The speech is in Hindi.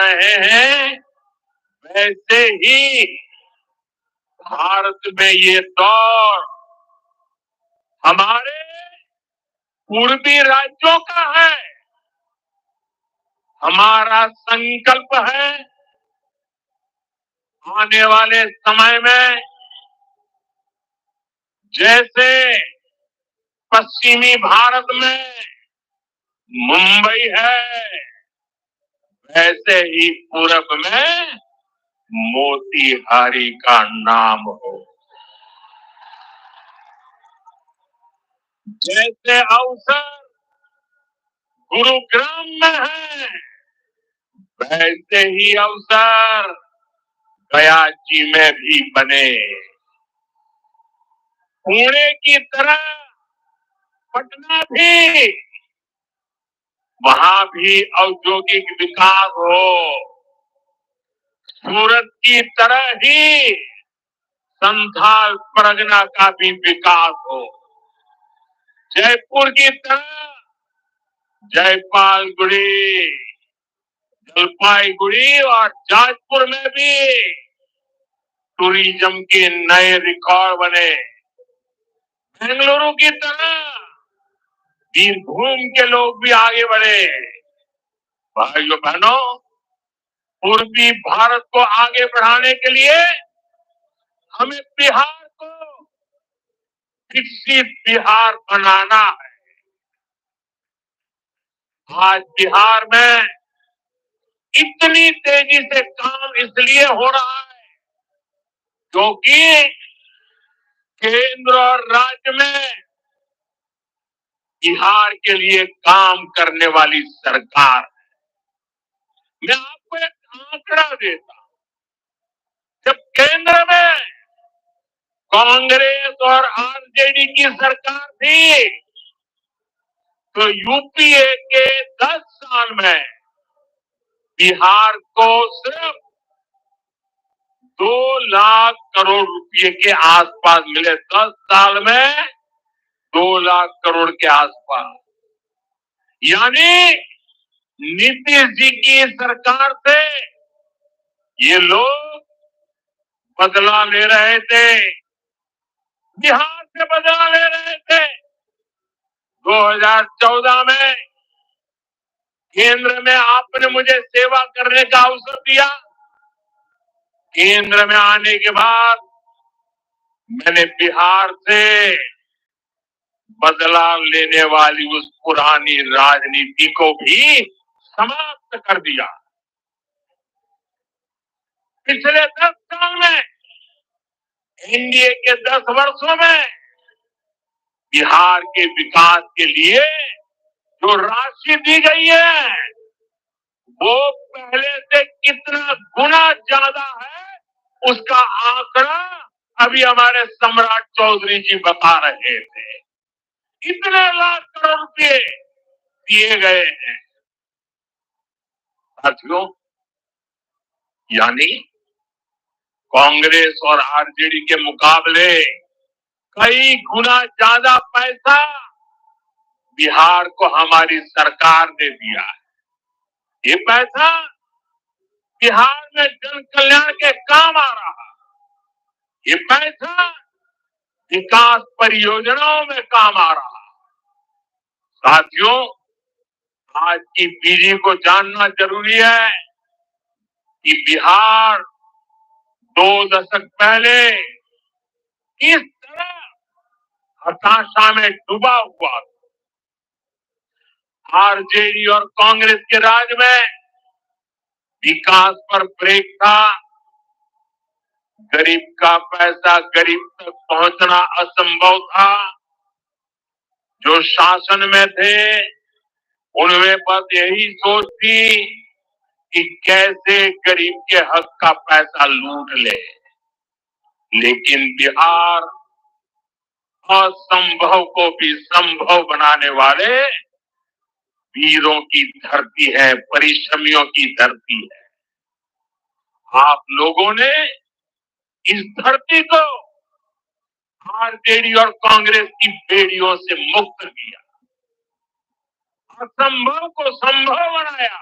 रहे हैं, वैसे ही भारत में ये दौर हमारे पूर्वी राज्यों का है। हमारा संकल्प है आने वाले समय में जैसे पश्चिमी भारत में मुंबई है, वैसे ही पूरब में मोतीहारी का नाम हो। जैसे अवसर गुरुग्राम में है, वैसे ही अवसर गयाची में भी बने। पुणे की तरह पटना भी, वहां भी औद्योगिक विकास हो। सूरत की तरह ही संथाल परगना का भी विकास हो। जयपुर की तरह जयपालगुड़ी, जलपाईगुड़ी और जाजपुर में भी टूरिज्म के नए रिकॉर्ड बने। बेंगलुरु की तरह बीरभूम के लोग भी आगे बढ़े। भाइयों बहनों, पूर्वी भारत को आगे बढ़ाने के लिए हमें बिहार को विकसित बिहार बनाना है। आज बिहार में इतनी तेजी से काम इसलिए हो रहा है क्योंकि केंद्र और राज्य में बिहार के लिए काम करने वाली सरकार है। मैं आपको एक आंकड़ा देता हूं। जब केंद्र में कांग्रेस और आरजेडी की सरकार थी तो यूपीए के 10 साल में बिहार को सिर्फ 2 लाख करोड़ रुपए के आसपास मिले। 10 साल में 2 लाख करोड़ के आसपास। यानी नीतीश जी की सरकार से ये लोग बदला ले रहे थे, बिहार से बदला ले रहे थे। 2014 में केंद्र में आपने मुझे सेवा करने का अवसर दिया। केंद्र में आने के बाद मैंने बिहार से बदला लेने वाली उस पुरानी राजनीति को भी समाप्त कर दिया। पिछले 10 साल में, एनडीए के 10 वर्षों में बिहार के विकास के लिए जो राशि दी गई है वो पहले से कितना गुना ज्यादा है, उसका आंकड़ा अभी हमारे सम्राट चौधरी जी बता रहे थे। इतने लाख करोड़ रुपए दिए गए हैं साथियों। यानी कांग्रेस और आरजेडी के मुकाबले कई गुना ज्यादा पैसा बिहार को हमारी सरकार ने दिया है। ये पैसा बिहार में जन कल्याण के काम आ रहा है। ये पैसा विकास परियोजनाओं में काम आ रहा है। साथियों, आज की पीढ़ी को जानना जरूरी है कि बिहार 2 दशक पहले किस तरह हताशा में डूबा हुआ था। आरजेडी और कांग्रेस के राज में विकास पर ब्रेक था। गरीब का पैसा गरीब तक पहुंचना असंभव था। जो शासन में थे उनमें बस यही सोच थी कि कैसे गरीब के हक का पैसा लूट ले। लेकिन बिहार असंभव को भी संभव बनाने वाले वीरों की धरती है, परिश्रमियों की धरती है। आप लोगों ने इस धरती को आरजेडी और कांग्रेस की बेड़ियों से मुक्त किया, असंभव को संभव बनाया।